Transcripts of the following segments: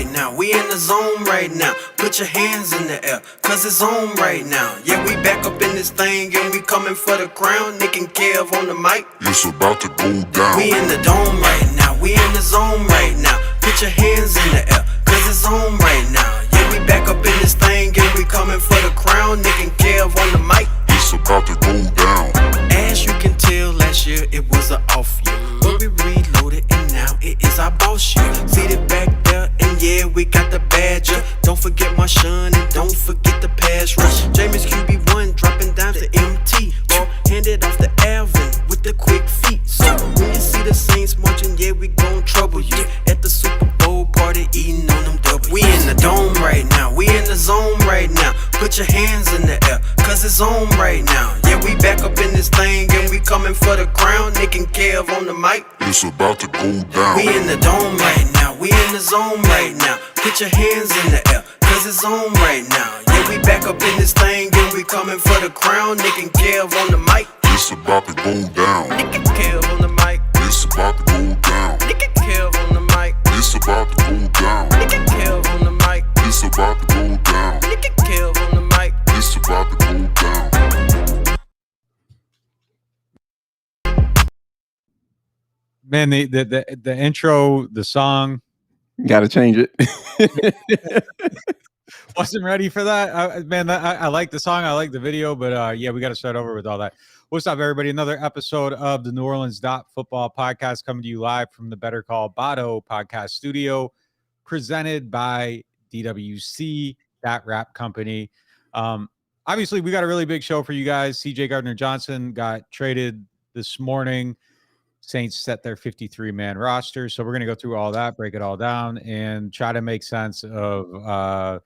right now. We in the zone right now. Put your hands in the air, cause it's on right now. Yeah, we back up in this thing and we coming for the crown. Nick and Kev on the mic. It's about to go down. We in the dome right now. We in the zone right now. Put your hands in the air, cause it's on right now. Yeah, we back up in this thing and we coming for the crown. Nick and Kev on the mic. It's about to go down. As you can tell, last year it was an off year, but we reloaded and now it is our boss year. Seated back there and yeah, we got the badger. Don't forget my shun and don't forget the pass rush. Jameis QB1 dropping down to MT. Ball handed off the Alvin with the quick feet. So when you see the Saints marching, yeah, we gon' trouble you. At the Super Bowl party eating on them double. We in the dome right now. We in the zone right now. Put your hands in the air, cause it's on right now. Yeah, we back up in this thing and we coming for the crown. Nick and Kev on the mic. It's about to go down. We in the dome right now. We in the zone right now. Put your hands in the air, cause it's on right now. Yeah, we back up in this thing and we coming for the crown. Nick and Kev on the mic. It's about to go down. Nick and Kev on the mic. It's about to go down. Nick and Kev on the mic. It's about to go down. Nick and Kev on the mic. It's about to go down. Nick and Kev on the mic. It's about to go down. Man, the intro, the song, Got to change it. wasn't ready for that. I like the song, I like the video, but yeah, we got to start over with all that. What's up, everybody? Another episode of the NewOrleans.Football podcast coming to you live from the Better Call Botto podcast studio, presented by DWC, Dat Wrap Company. Obviously, we got a really big show for you guys. CJ Gardner-Johnson got traded this morning. Saints set their 53-man roster. So we're going to go through all that, break it all down, and try to make sense of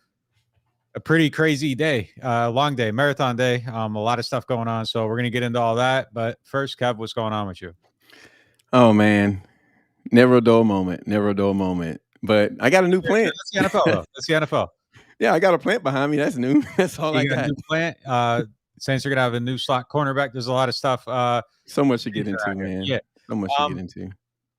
a pretty crazy day, long day, marathon day. A lot of stuff going on. So we're going to get into all that. But first, Kev, what's going on with you? Oh, man. Never a dull moment. Never a dull moment. But I got a new plant. That's the NFL, though. That's the NFL. Yeah, I got a plant behind me. That's new. That's all I got. A new plant. Saints are going to have a new slot cornerback. There's a lot of stuff. So much to get into, man. Yeah. So much to get into.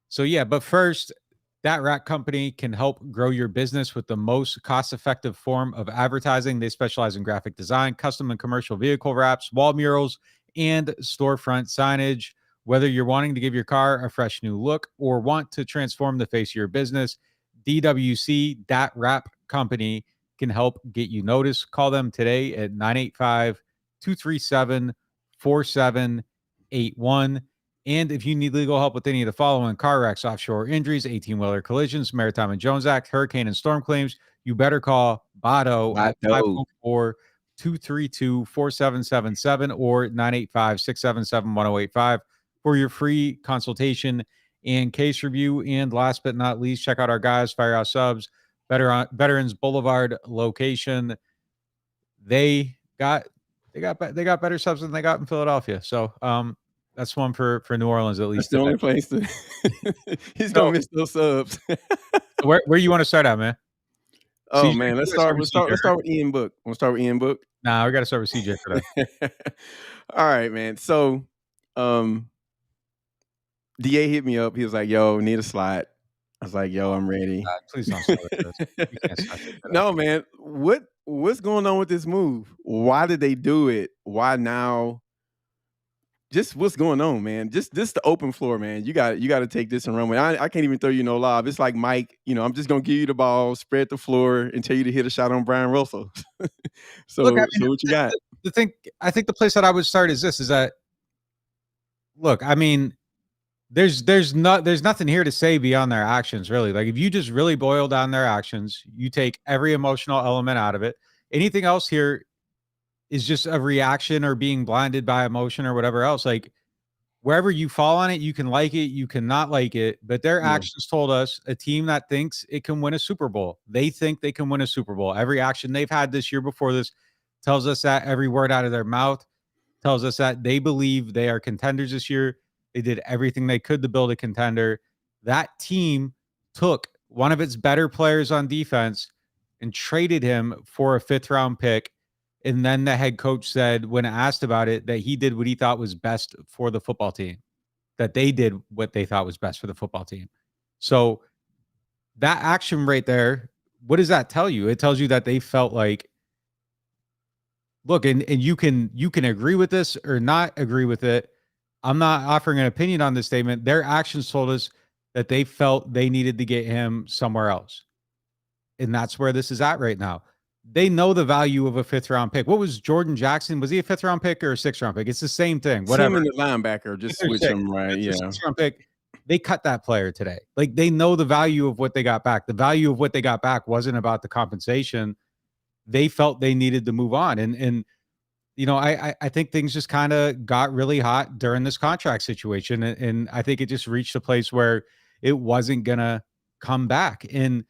So, yeah, but first, Dat Wrap Company can help grow your business with the most cost-effective form of advertising. They specialize in graphic design, custom and commercial vehicle wraps, wall murals, and storefront signage. Whether you're wanting to give your car a fresh new look or want to transform the face of your business, DWC, Dat Wrap Company, can help get you noticed. Call them today at 985-237-4781. And if you need legal help with any of the following: car wrecks, offshore injuries, 18-wheeler collisions, Maritime Jones Act, hurricane and storm claims, you better call Botto at 504-232-4777 or 985-677-1085 for your free consultation and case review. And last but not least, check out our guys, Firehouse Subs, Veterans Boulevard location. They got better subs than they got in Philadelphia. So that's one for New Orleans, at least. That's the only place to he's gonna miss those subs. Where you want to start at, man? Oh, CJ, man, let's start with Ian Book. Want to start with Ian Book? Nah, we got to start with CJ for that. All right, man. So, DA hit me up. He was like, "Yo, need a slot." I was like, "Yo, I'm ready." Please don't start with this. You can't start with that. No, man. What's going on with this move? Why did they do it? Why now? Just what's going on, man? Just the open floor, man. You got to take this and run with it. I can't even throw you no lob. It's like Mike, I'm just gonna give you the ball, spread the floor, and tell you to hit a shot on Brian Russell. So Look, so what you got? I think the place that I would start is that look, I mean, there's nothing here to say beyond their actions, really. Like, if you just really boil down their actions, you take every emotional element out of it. Anything else here is just a reaction or being blinded by emotion or whatever else. Like, wherever you fall on it, you can like it, you cannot like it. But their actions told us a team that thinks it can win a Super Bowl. They think they can win a Super Bowl. Every action they've had this year before this tells us that. Every word out of their mouth tells us that they believe they are contenders this year. They did everything they could to build a contender. That team took one of its better players on defense and traded him for a 5th-round pick. And then the head coach said, when asked about it, that he did what he thought was best for the football team, that they did what they thought was best for the football team. So that action right there what does that tell you? It tells you that they felt like, look, and you can agree with this or not agree with it. I'm not offering an opinion on this statement. Their actions told us that they felt they needed to get him somewhere else. And that's where this is at right now. They know the value of a 5th round pick. What was Jordan Jackson? Was he a 5th round pick or a 6th round pick? It's the same thing. Whatever. Him and the linebacker, just switch him, right? Yeah. 6th round pick. They cut that player today. Like, they know the value of what they got back. The value of what they got back wasn't about the compensation. They felt they needed to move on. And you know, I think things just kind of got really hot during this contract situation. And I think it just reached a place where it wasn't going to come back. And,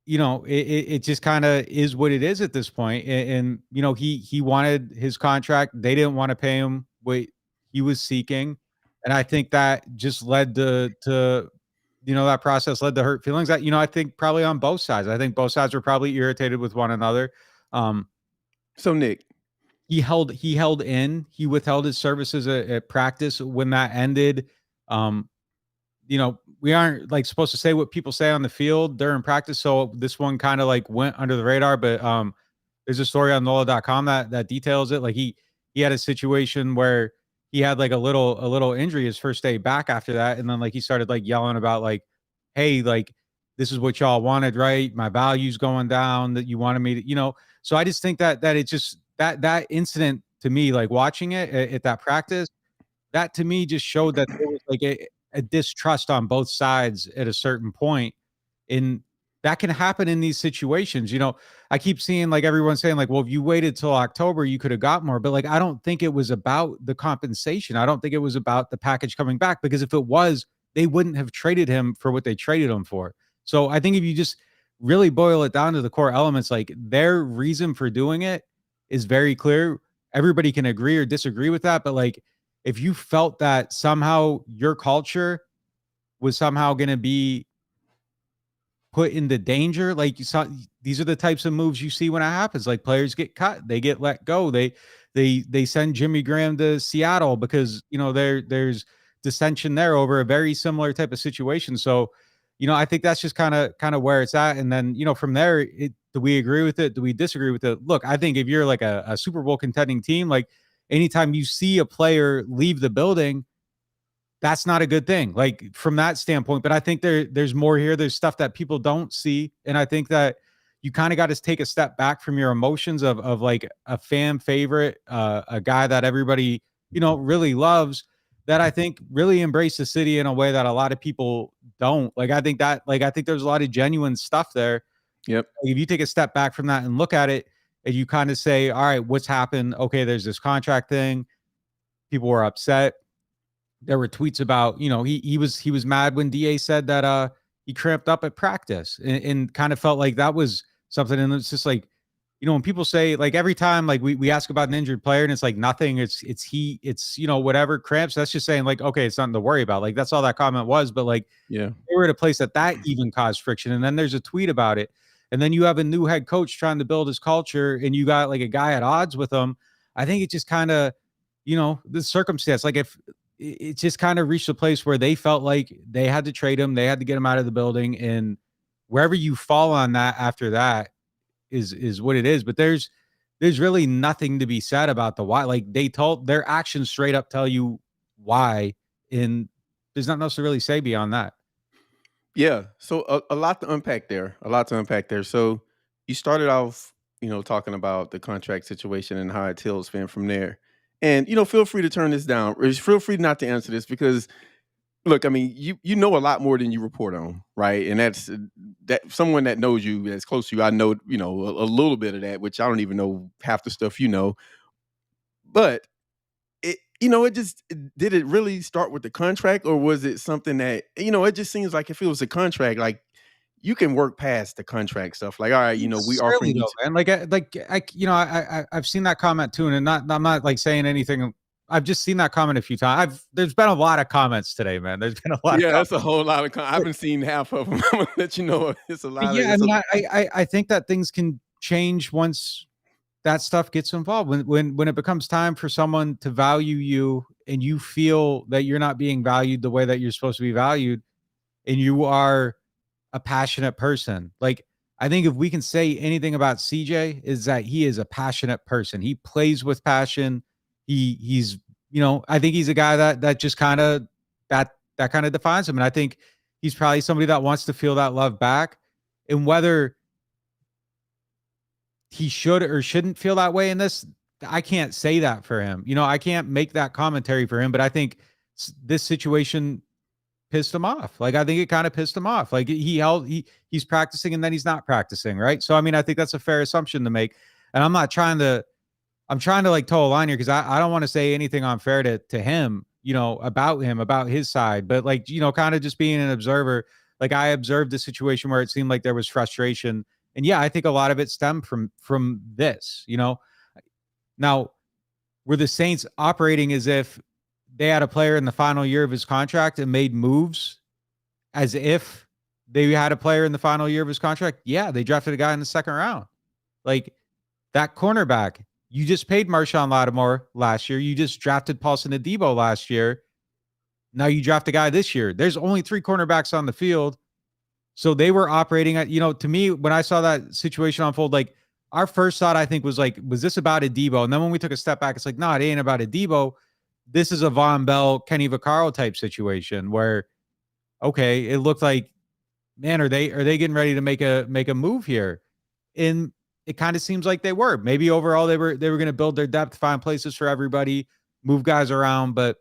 you know, it just kind of is what it is at this point. And, you know, he wanted his contract. They didn't want to pay him what he was seeking. And I think that just led to, you know, that process led to hurt feelings that, you know, I think probably on both sides. I think both sides were probably irritated with one another. So Nick, he withheld his services at practice when that ended. You know, we aren't like supposed to say what people say on the field during practice. So this one kind of like went under the radar, but there's a story on NewOrleans.com that details it. Like he had a situation where he had like a little injury his first day back after that. And then like he started like yelling about like, hey, like this is what y'all wanted, right? My value's going down, that you wanted me to, you know. So I just think that it just that incident to me, like watching it at that practice, that to me just showed that there was like a distrust on both sides at a certain point. And that can happen in these situations. You know, I keep seeing like everyone saying like, well, if you waited till October, you could have got more. But like, I don't think it was about the compensation. I don't think it was about the package coming back, because if it was, they wouldn't have traded him for what they traded him for. So I think if you just really boil it down to the core elements, like their reason for doing it is very clear. Everybody can agree or disagree with that. But like, if you felt that somehow your culture was somehow going to be put into danger, like you saw, these are the types of moves you see when it happens. Like players get cut, they get let go. They send Jimmy Graham to Seattle because, you know, there's dissension there over a very similar type of situation. So, you know, I think that's just kind of where it's at. And then, you know, from there, do we agree with it? Do we disagree with it? Look, I think if you're like a Super Bowl contending team, like anytime you see a player leave the building, that's not a good thing, like from that standpoint. But I think there's more here. There's stuff that people don't see. And I think that you kind of got to take a step back from your emotions of like a fan favorite, a guy that everybody, you know, really loves, that I think really embrace the city in a way that a lot of people don't. Like, I think there's a lot of genuine stuff there. Yep. If you take a step back from that and look at it, and you kind of say, all right, what's happened? Okay, there's this contract thing. People were upset. There were tweets about, you know, he was mad when DA said that he cramped up at practice, and kind of felt like that was something. And it's just like, you know, when people say, like, every time like we ask about an injured player and it's like nothing, it's you know, whatever, cramps, that's just saying like, okay, it's nothing to worry about. Like, that's all that comment was. But like, yeah, they were at a place that even caused friction. And then there's a tweet about it. And then you have a new head coach trying to build his culture, and you got like a guy at odds with him. I think it just kind of, you know, the circumstance, like if it just kind of reached a place where they felt like they had to trade him, they had to get him out of the building, and wherever you fall on that after that is what it is. But there's really nothing to be said about the why. Like, their actions straight up tell you why, and there's nothing else to really say beyond that. Yeah. So a lot to unpack there. So you started off, you know, talking about the contract situation and how it tilts fan from there. And, you know, feel free to turn this down. Or feel free not to answer this, because look, I mean, you know a lot more than you report on, right? And that's that someone that knows you, that's close to you. I know, you know, a little bit of that, which I don't even know half the stuff you know. But it, you know, did it really start with the contract, or was it something that, you know, it just seems like if it was a contract, like you can work past the contract stuff. Like, all right, you know, we offering you, and you know, I've seen that comment too, and I'm not like saying anything. I've just seen that comment a few times. There's been a lot of comments today, man. There's been a lot. Yeah, that's a whole lot of. I haven't seen half of them. I'm gonna let you know it's a lot. Yeah, I think that things can change once that stuff gets involved. When it becomes time for someone to value you, and you feel that you're not being valued the way that you're supposed to be valued, and you are a passionate person. Like, I think if we can say anything about CJ is that he is a passionate person. He plays with passion. He's, I think he's a guy that just kind of that kind of defines him. And I think he's probably somebody that wants to feel that love back. And whether he should or shouldn't feel that way in this, I can't say that for him. I can't make that commentary for him, but I think this situation pissed him off. Like, I think it kind of pissed him off. Like, he's practicing and then he's not practicing, right? So, I mean, I think that's a fair assumption to make. And I'm trying to like toe a line here because I don't want to say anything unfair to him, about his side. But like, kind of just being an observer, like I observed the situation where it seemed like there was frustration. And yeah, I think a lot of it stemmed from this, Now, were the Saints operating as if they had a player in the final year of his contract and made moves as if they had a player in the final year of his contract? Yeah, they drafted a guy in the second round. Like, that cornerback, you just paid Marshawn Lattimore last year. You just drafted Paulson Adebo last year. Now you draft a guy this year. There's only 3 cornerbacks on the field. So they were operating at, to me, when I saw that situation unfold, like, our first thought, I think, was like, was this about Adebo? And then when we took a step back, it's like, no, it ain't about Adebo. This is a Von Bell, Kenny Vaccaro type situation where, okay, it looked like, man, are they getting ready to make a move here? And it kind of seems like they were. Maybe overall they were going to build their depth, find places for everybody, move guys around, but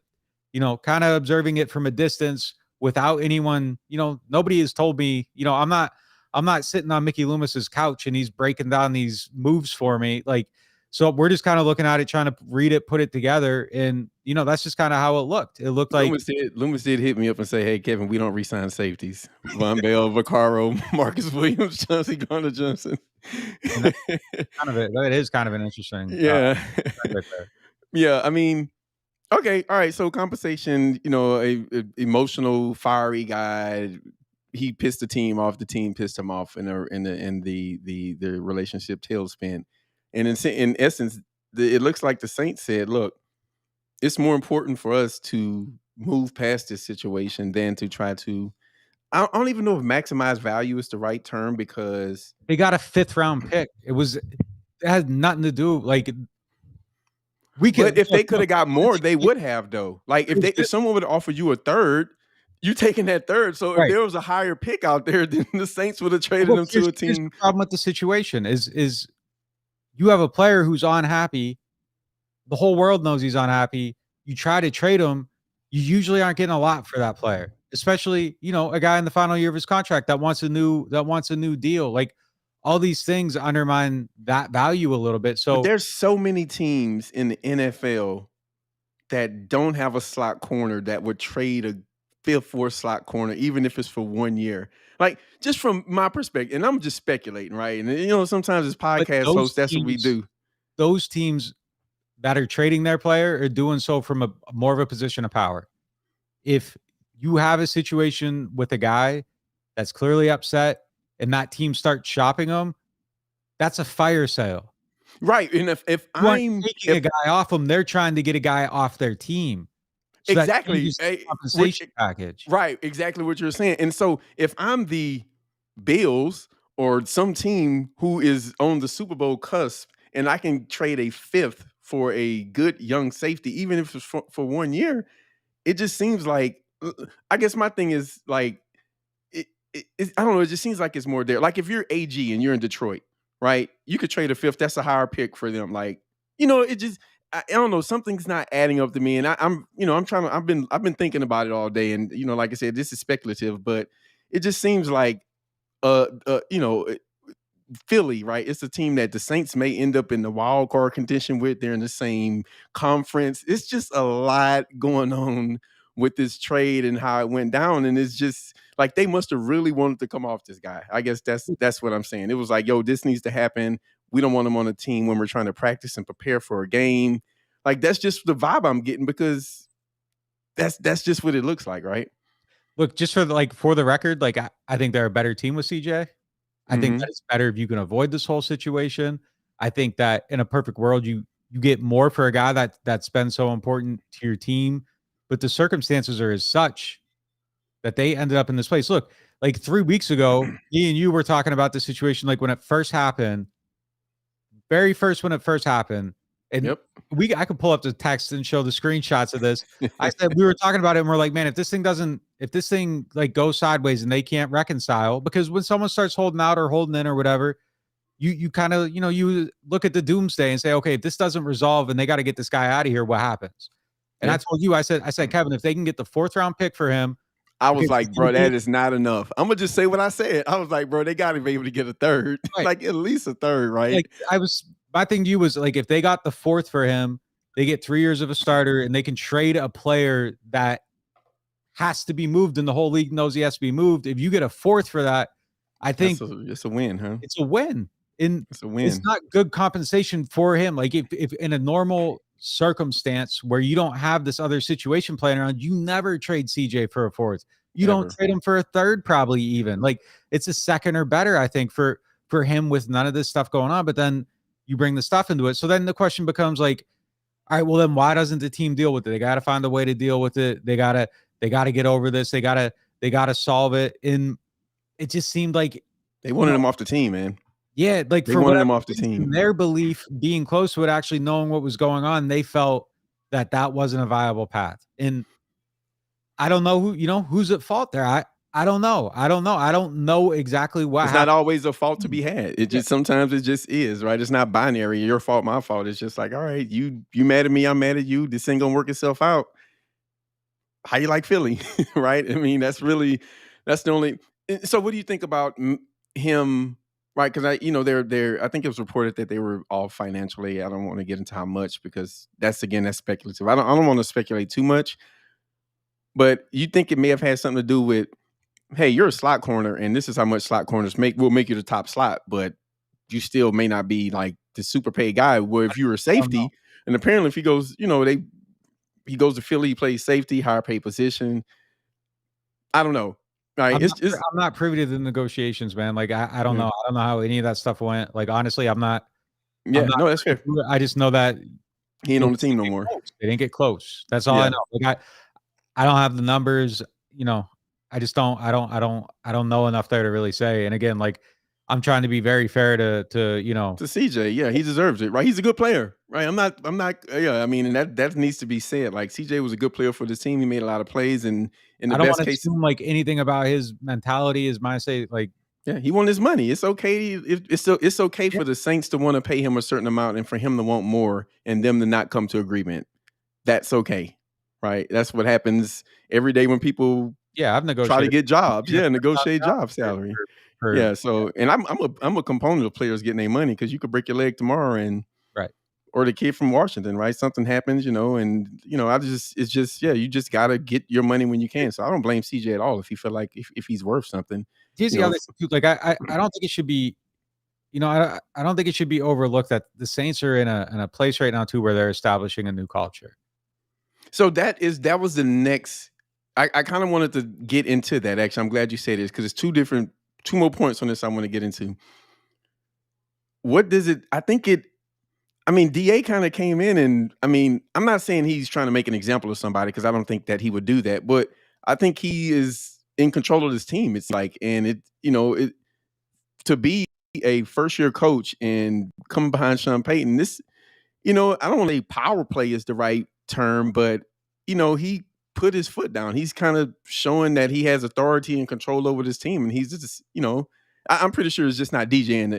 kind of observing it from a distance without anyone, nobody has told me, I'm not sitting on Mickey Loomis's couch and he's breaking down these moves for me. Like, so we're just kind of looking at it, trying to read it, put it together. And, that's just kind of how it looked. It looked like Loomis did hit me up and say, hey, Kevin, we don't re-sign safeties. Von Bell, Vaccaro, Marcus Williams, Gardner-Johnson. Kind of it. That is kind of an interesting. Yeah. Right there. Yeah. I mean, okay. All right. So compensation, a emotional, fiery guy. He pissed the team off. The team pissed him off in the relationship tailspin. And in essence, it looks like the Saints said, look, it's more important for us to move past this situation than to try to, I don't even know if maximize value is the right term, because they got a 5th round pick. It had nothing to do. Like, but if they could have got more, they would have, though. Like, if someone would offer you a 3rd, you taking that 3rd. So if there was a higher pick out there, then the Saints would have traded them to a team. The problem with the situation is you have a player who's unhappy. The whole world knows he's unhappy. You try to trade him. You usually aren't getting a lot for that player, especially, a guy in the final year of his contract that wants a new deal. Like, all these things undermine that value a little bit. So but there's so many teams in the NFL that don't have a slot corner that would trade a 5th, 4th slot corner, even if it's for 1 year. Like, just from my perspective, and I'm just speculating, right? And sometimes as podcast hosts, that's what we do. Those teams that are trading their player are doing so from a more of a position of power. If you have a situation with a guy that's clearly upset and that team starts shopping him, that's a fire sale. Right. And if I'm taking a guy off them, they're trying to get a guy off their team. So exactly. Compensation package. Right. Exactly what you're saying. And so if I'm the Bills or some team who is on the Super Bowl cusp and I can trade a 5th for a good young safety, even if it's for 1 year, it just seems like, I guess my thing is like, I don't know. It just seems like it's more there. Like, if you're AG and you're in Detroit, right? You could trade a 5th. That's a higher pick for them. Like, it just, I don't know. Something's not adding up to me. And I've been thinking about it all day. And, like I said, this is speculative, but it just seems like, Philly, right? It's a team that the Saints may end up in the wild card contention with. They're in the same conference. It's just a lot going on with this trade and how it went down. And it's just like, they must have really wanted to come off this guy. I guess that's what I'm saying. It was like, yo, this needs to happen. We don't want him on a team when we're trying to practice and prepare for a game. Like, that's just the vibe I'm getting, because that's just what it looks like, right? Look, just for the record, like, I think they're a better team with CJ. I think that it's better if you can avoid this whole situation. I think that in a perfect world, you get more for a guy that's been so important to your team, but the circumstances are as such that they ended up in this place. Look, like 3 weeks ago, me and you were talking about the situation, like when it first happened, very first when it first happened, and Yep. I could pull up the text and show the screenshots of this. I said we were talking about it, and we're like, man, if this thing like goes sideways and they can't reconcile, because when someone starts holding out or holding in or whatever, you kind of, you look at the doomsday and say, okay, if this doesn't resolve and they got to get this guy out of here, what happens? And I told you, I said, Kevin, if they can get the 4th round pick for him, I was like, bro, that is not enough. I'm gonna just say what I said. I was like, bro, they got to be able to get a 3rd, right. like at least a 3rd, right? Like my thing to you was like, if they got the 4th for him, they get 3 years of a starter, and they can trade a player that has to be moved, and the whole league knows he has to be moved. If you get a 4th for that, I think it's a win, huh? It's a win. It's a win. It's not good compensation for him. Like if in a normal circumstance where you don't have this other situation playing around, you never trade CJ for a 4th. You don't trade him for a 3rd, probably even. Like it's a 2nd or better, I think, for him with none of this stuff going on. But then you bring the stuff into it. So then the question becomes like, all right, well then why doesn't the team deal with it? They got to find a way to deal with it. They gotta get over this. They gotta solve it. And it just seemed like they wanted him off the team, man. Yeah, like they wanted him off the team. Their belief, being close to it, actually knowing what was going on, they felt that wasn't a viable path. And I don't know who's at fault there. I don't know. I don't know exactly what. It's happened. not always a fault to be had. It just sometimes it just is, right? It's not binary. Your fault, my fault. It's just like, all right, you mad at me, I'm mad at you. This ain't gonna work itself out. How you like Philly, right? I mean, that's the only. So, what do you think about him? Right, because I think it was reported that they were all financially. I don't want to get into how much because that's speculative. I don't want to speculate too much. But you think it may have had something to do with, hey, you're a slot corner, and this is how much slot corners will make you the top slot, but you still may not be like the super paid guy. Where if you were safety, and apparently if he goes, he goes to Philly, he plays safety, higher paid position. I don't know. Right. I'm not privy to the negotiations, man. Like I don't know. I don't know how any of that stuff went. Like honestly, I'm not. Yeah, no, that's fair. I just know that he ain't on the team no more. They didn't get close. That's all I know. Like I don't have the numbers. I just don't. I don't know enough there to really say. And again, like I'm trying to be very fair to CJ. Yeah, he deserves it, right? He's a good player, right? I'm not. Yeah, I mean, and that needs to be said. Like CJ was a good player for this team. He made a lot of plays, and in the I don't best want to case, assume like anything about his mentality is my say. Like, yeah, he won his money. It's okay. It's okay for the Saints to want to pay him a certain amount, and for him to want more, and them to not come to agreement. That's okay, right? That's what happens every day when people. Yeah, I've negotiated. Try to get jobs. Yeah, negotiate job salary. Yeah, so and I'm a component of players getting their money because you could break your leg tomorrow and or the kid from Washington, right? Something happens, and it's just you just gotta get your money when you can. So I don't blame CJ at all if you feel like if he's worth something. Here's the other thing, like I don't think it should be, I don't think it should be overlooked that the Saints are in a place right now too where they're establishing a new culture. So that was the next. I kind of wanted to get into that. Actually, I'm glad you said this because it's two more points on this I want to get into. What does it? I mean, DA kind of came in and I'm not saying he's trying to make an example of somebody because I don't think that he would do that, but I think he is in control of this team. It's like, and to be a first year coach and coming behind Sean Payton, this, I don't want to say power play is the right term, but he put his foot down. He's kind of showing that he has authority and control over this team. And he's just, I'm pretty sure it's just not DA in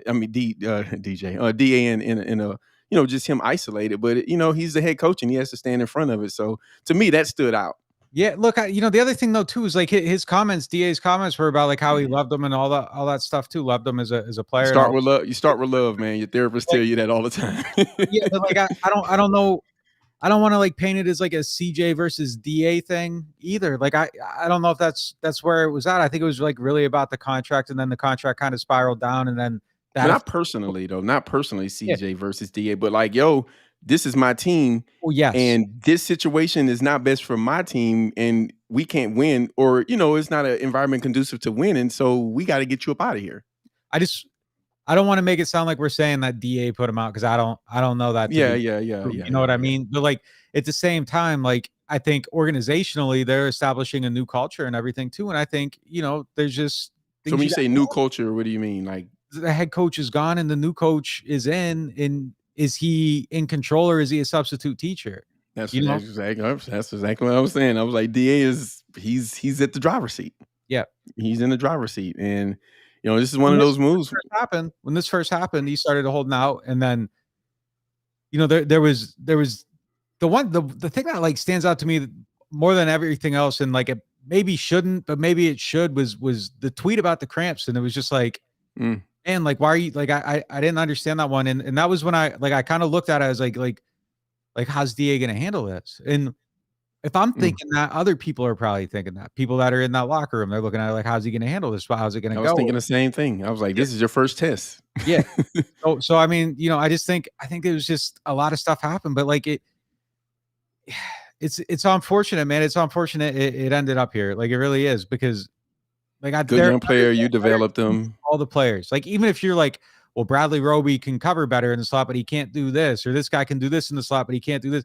a, just him isolated, but he's the head coach and he has to stand in front of it. So to me, that stood out. Yeah. Look, the other thing though, too, is like his comments, DA's comments were about like how he loved him and all that stuff too. Loved him as a player. You start with love, man. Your therapist tell you that all the time. Yeah. But like, I don't know. I don't want to like paint it as like a CJ versus DA thing either. Like I don't know if that's where it was at. I think it was like really about the contract, and then the contract kind of spiraled down, and then not personally CJ versus DA, but like, yo, this is my team. Well, yes. And this situation is not best for my team, and we can't win, or it's not an environment conducive to winning. So we got to get you up out of here. I don't want to make it sound like we're saying that DA put him out because I don't know that. Yeah. You know what I mean? But like at the same time, like I think organizationally they're establishing a new culture and everything too. And I think, there's just things. So when you gotta say get new over. culture, what do you mean? Like, The head coach is gone and the new coach is in, and is he in control or is he a substitute teacher? that's You know? exactly what I was saying. I was like, DA he's at the driver's seat. Yeah. He's in the driver's seat, and this is one of those moves. When this first happened, he started holding out, and then there was the thing that like stands out to me more than everything else, and like it maybe shouldn't, but maybe it should, was the tweet about the cramps, and it was just like, Mm. man, like why are you like I didn't understand that one, and that was when I kind of looked at it as like how's DA gonna handle this? And if I'm thinking that, other people are probably thinking that. People that are in that locker room, they're looking at it like, how's he gonna handle this? How's it gonna I was go? thinking the same thing. I was like, this is your first test. Yeah. So I mean, I think it was just a lot of stuff happened, but like it's unfortunate, man. It's unfortunate it ended up here. Like it really is, because like Good young player, you developed them. all the players. Like even if you're like, well, Bradley Roby can cover better in the slot, but he can't do this, or this guy can do this in the slot, but he can't do this.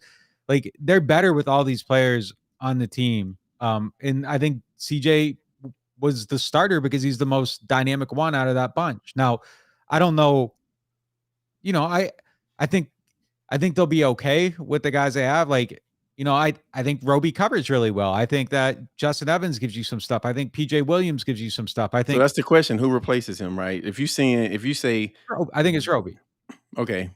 Like they're better with all these players on the team. And I think CJ was the starter because he's the most dynamic one out of that bunch. Now, I don't know. I think they'll be okay with the guys they have. Like, I think Roby covers really well. I think that Justin Evans gives you some stuff. I think PJ Williams gives you some stuff. I think So that's the question: who replaces him, right? If you say, I think it's Roby. Okay,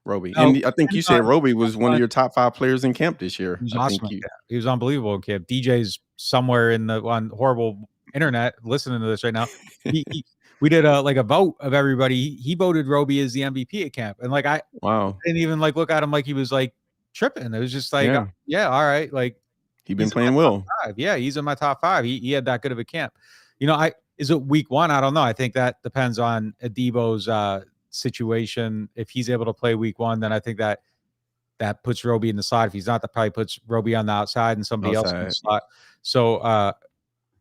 Roby, No, and I think you said Roby was one of your top 5 players in camp this year. He was I awesome. think He was unbelievable in camp. DJ's somewhere on horrible internet listening to this right now. We did a vote of everybody. He voted Roby as the MVP at camp, and like I didn't even like look at him like he was like tripping. It was just like, yeah, all right, like he's been playing well. Yeah, he's in my top 5. He had that good of a camp. Is it week 1? I don't know. I think that depends on Adebo's situation. If he's able to play week 1, then I think that puts Roby in the slot. If he's not, that probably puts Roby on the outside and somebody else in the slot. So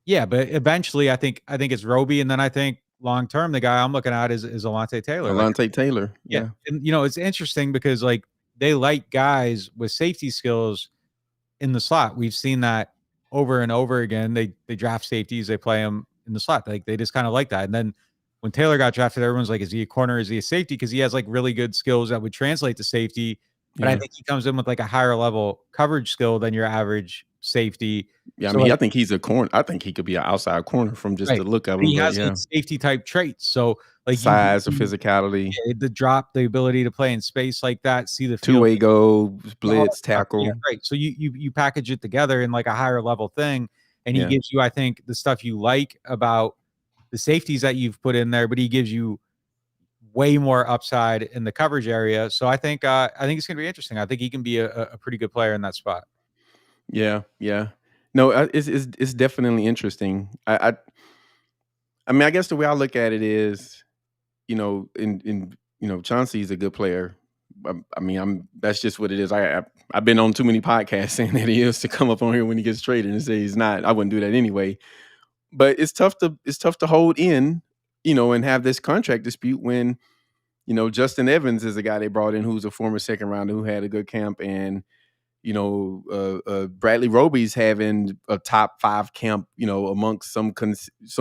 yeah, but eventually I think it's Roby, and then I think long term the guy I'm looking at is Alontae Taylor. Taylor. Yeah. And it's interesting because like they like guys with safety skills in the slot. We've seen that over and over again. They draft safeties, they play them in the slot. Like they just kind of like that. And then when Taylor got drafted, everyone's like, is he a corner? Is he a safety? Because he has like really good skills that would translate to safety. But I think he comes in with like a higher level coverage skill than your average safety. Yeah, I mean, I think he's a corner. I think he could be an outside corner from just the look of him. He has like safety type traits. So like size or physicality, the drop, the ability to play in space like that, see the two-way go, blitz, tackle. Yeah, right. So you package it together in like a higher level thing, and he gives you, I think, the stuff you like about the safeties that you've put in there, but he gives you way more upside in the coverage area. So I think it's going to be interesting. I think he can be a pretty good player in that spot. Yeah. No, it's definitely interesting. I mean, I guess the way I look at it is, Chauncey's a good player. I mean, that's just what it is. I've been on too many podcasts saying that he is to come up on here when he gets traded and say he's not. I wouldn't do that anyway. But it's tough to hold in, and have this contract dispute when, Justin Evans is a guy they brought in who's a former second rounder who had a good camp, and Bradley Roby's having a top 5 camp, amongst some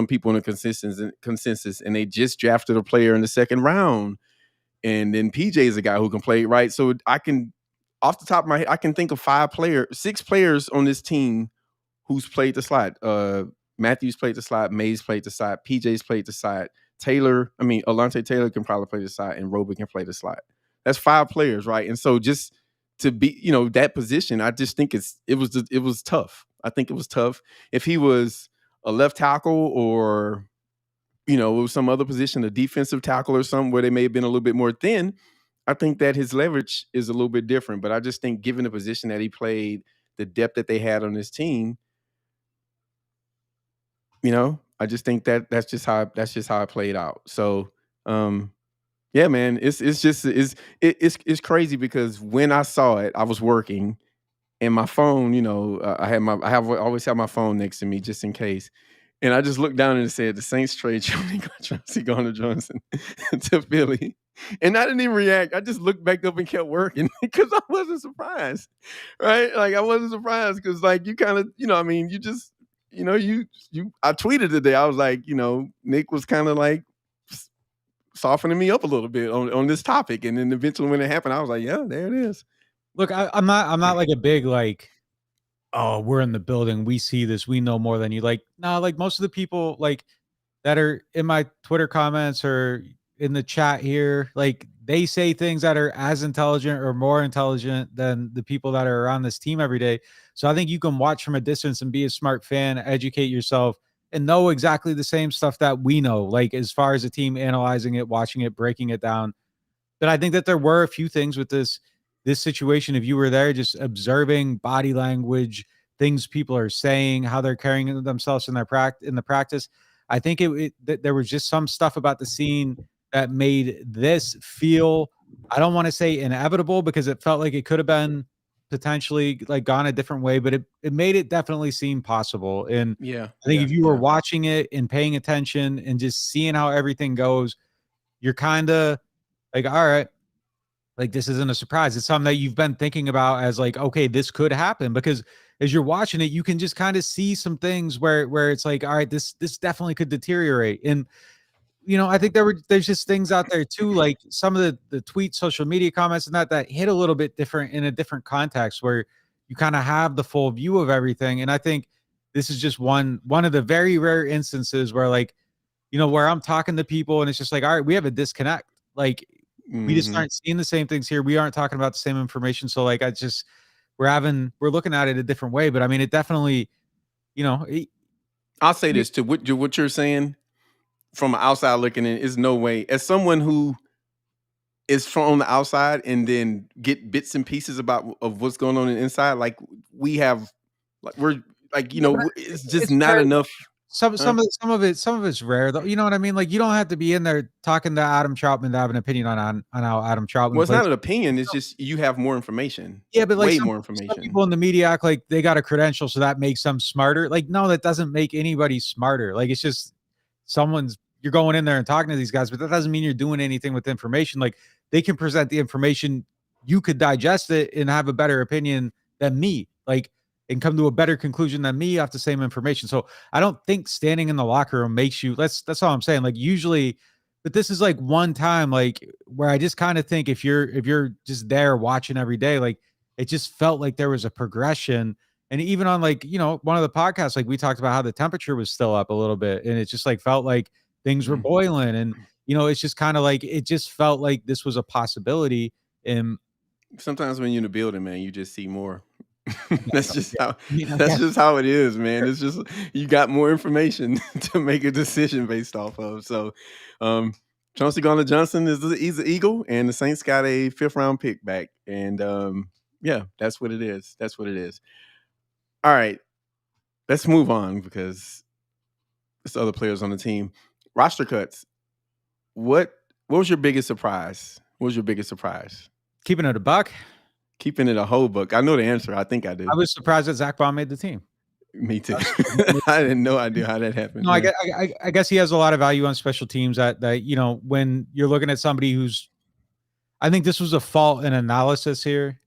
people in the consensus, and they just drafted a player in the 2nd round, and then PJ is a guy who can play, right? So I can, off the top of my head, I can think of 6 players on this team who's played the slot. Matthews played the slot, Mays played the slot, PJ's played the slot. Alontae Taylor can probably play the slot, and Roby can play the slot. That's 5 players, right? And so just to be, that position, I just think it was tough. I think it was tough. If he was a left tackle or, some other position, a defensive tackle or something where they may have been a little bit more thin, I think that his leverage is a little bit different. But I just think given the position that he played, the depth that they had on this team, I just think that's just how it played out. So, yeah, man, it's crazy because when I saw it, I was working, and my phone, I always have my phone next to me just in case, and I just looked down and it said the Saints trade Gardner-Johnson to Philly, and I didn't even react. I just looked back up and kept working because I wasn't surprised, right? Like I wasn't surprised because like you kind of, you just. I tweeted today. I was like, Nick was kind of like softening me up a little bit on this topic, and then eventually when it happened, I was like, yeah, there it is. Look, I'm not like a big like, oh, we're in the building, we see this, we know more than you. Like, no, like most of the people like that are in my Twitter comments or in the chat here, like they say things that are as intelligent or more intelligent than the people that are around this team every day. So I think you can watch from a distance and be a smart fan, educate yourself, and know exactly the same stuff that we know, like as far as the team analyzing it, watching it, breaking it down. But I think that there were a few things with this situation. If you were there, just observing body language, things people are saying, how they're carrying themselves in the practice. I think there was just some stuff about the scene that made this feel, I don't want to say inevitable, because it felt like it could have been potentially like gone a different way, but it made it definitely seem possible. And Yeah, I think if you were watching it and paying attention and just seeing how everything goes, you're kind of like, all right, like this isn't a surprise. It's something that you've been thinking about as like, okay, this could happen, because as you're watching it, you can just kind of see some things where it's like, all right, this definitely could deteriorate. And I think there's just things out there too, like some of the tweets, social media comments, and that hit a little bit different in a different context where you kind of have the full view of everything. And I think this is just one of the very rare instances where like, where I'm talking to people and it's just like, all right, we have a disconnect. Like we just aren't seeing the same things here. We aren't talking about the same information. So like, we're looking at it a different way. But I mean, it definitely, I'll say this to what you're saying from outside looking in is no way, as someone who is from on the outside and then get bits and pieces of what's going on inside. Like we have, like we're like, it's just not fair. enough. Some of it's rare though. You know what I mean? Like you don't have to be in there talking to Adam Troutman to have an opinion on how Adam Troutman Well, it's plays. not an opinion. It's just you have more information. Yeah, but like way some more information. people in the media act like they got a credential, so that makes them smarter. Like, no, that doesn't make anybody smarter. Like, it's just you're going in there and talking to these guys, but that doesn't mean you're doing anything with the information. Like, they can present the information, you could digest it and have a better opinion than me. Like, and come to a better conclusion than me off the same information. So I don't think standing in the locker room makes you. That's all I'm saying. Like usually, but this is like one time, like where I just kind of think if you're just there watching every day, like it just felt like there was a progression. And even on like one of the podcasts, like we talked about how the temperature was still up a little bit, and it just like felt like things were boiling, and it's just kind of like it just felt like this was a possibility. And sometimes when you're in the building, man, you just see more. That's just how it is, man. It's just you got more information to make a decision based off of. So Chauncey Gardner-Johnson he's an Eagle, and the Saints got a 5th round pick back. And yeah, that's what it is. That's what it is. All right. Let's move on because there's other players on the team. Roster cuts. What was your biggest surprise? What was your biggest surprise? Keeping it a buck. Keeping it a whole book. I know the answer. I think I do. I was surprised that Zach Baum made the team. Me too. I had no idea how that happened. No, I guess he has a lot of value on special teams that when you're looking at somebody who's, I think this was a fault in analysis here.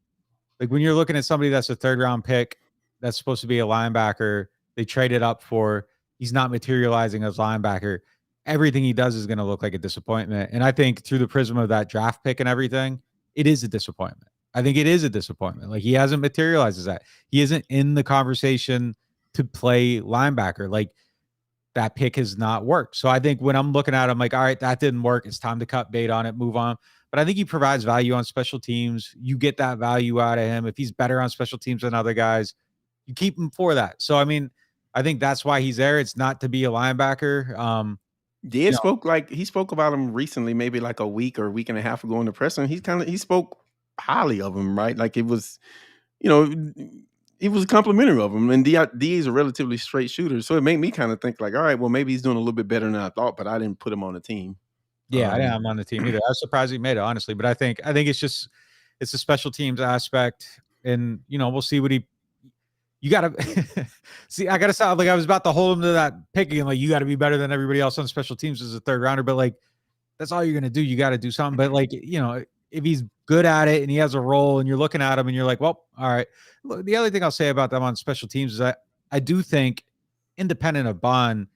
Like when you're looking at somebody that's a 3rd round pick, that's supposed to be a linebacker, they traded up for, he's not materializing as linebacker. Everything he does is going to look like a disappointment. And I think through the prism of that draft pick and everything, it is a disappointment. I think it is a disappointment. Like he hasn't materialized as that. He isn't in the conversation to play linebacker. Like that pick has not worked. So I think when I'm looking at him, like, all right, that didn't work. It's time to cut bait on it, move on. But I think he provides value on special teams. You get that value out of him. If he's better on special teams than other guys, you keep him for that. So, I mean, I think that's why he's there. It's not to be a linebacker. He spoke about him recently, maybe like a week or a week and a half ago in the presser. He spoke highly of him, right? Like it was, he was complimentary of him. And D is a relatively straight shooter. So it made me kind of think like, all right, well, maybe he's doing a little bit better than I thought, but I didn't put him on the team. Yeah, I didn't have him on the team either. I was surprised he made it, honestly. But I think it's a special teams aspect. And, we'll see what you got to see. I got to sound like I was about to hold him to that pick again. Like, you got to be better than everybody else on special teams as a 3rd rounder. But, like, that's all you're going to do. You got to do something. But, like, if he's good at it and he has a role and you're looking at him and you're like, well, all right. Look, the other thing I'll say about them on special teams is that I do think independent of Bond,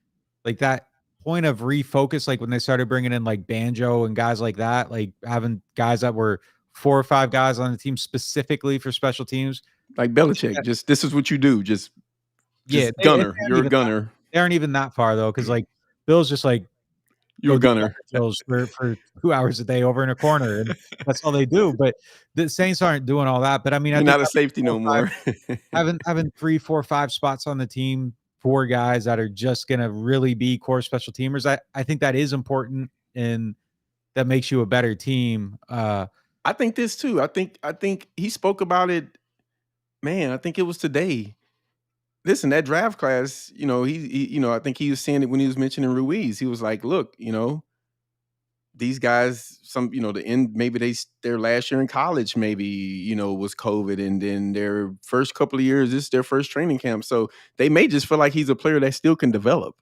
like that point of refocus, like when they started bringing in like Banjo and guys like that, like having guys that were 4 or 5 guys on the team specifically for special teams. Like Belichick, just this is what you do. Just Yeah, gunner. You're a gunner. they aren't even that far though, because like Bill's just like You're go a do gunner. drills for 2 hours a day over in a corner, and that's all they do. But the Saints aren't doing all that. But I mean, I You're think not a safety no more. having 3, 4, 5 spots on the team for guys that are just gonna really be core special teamers, I think that is important, and that makes you a better team. I think this too. I think he spoke about it. Man, I think it was today. Listen, that draft class, I think he was saying it when he was mentioning Ruiz. He was like, look, these guys, the end, maybe their last year in college, maybe, was COVID. And then their first couple of years, this is their first training camp. So they may just feel like he's a player that still can develop.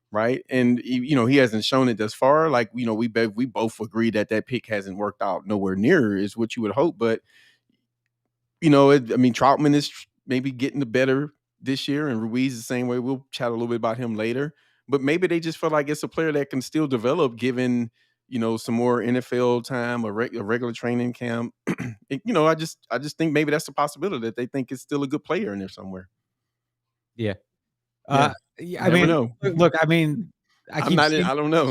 Right. And, he hasn't shown it thus far. Like, we both agree that pick hasn't worked out nowhere near is what you would hope. But, Troutman is maybe getting the better this year, and Ruiz the same way. We'll chat a little bit about him later. But maybe they just feel like it's a player that can still develop given, some more NFL time, a regular training camp. I just think maybe that's a possibility that they think it's still a good player in there somewhere. Yeah. Yeah. I mean, know. look, I mean, I don't know.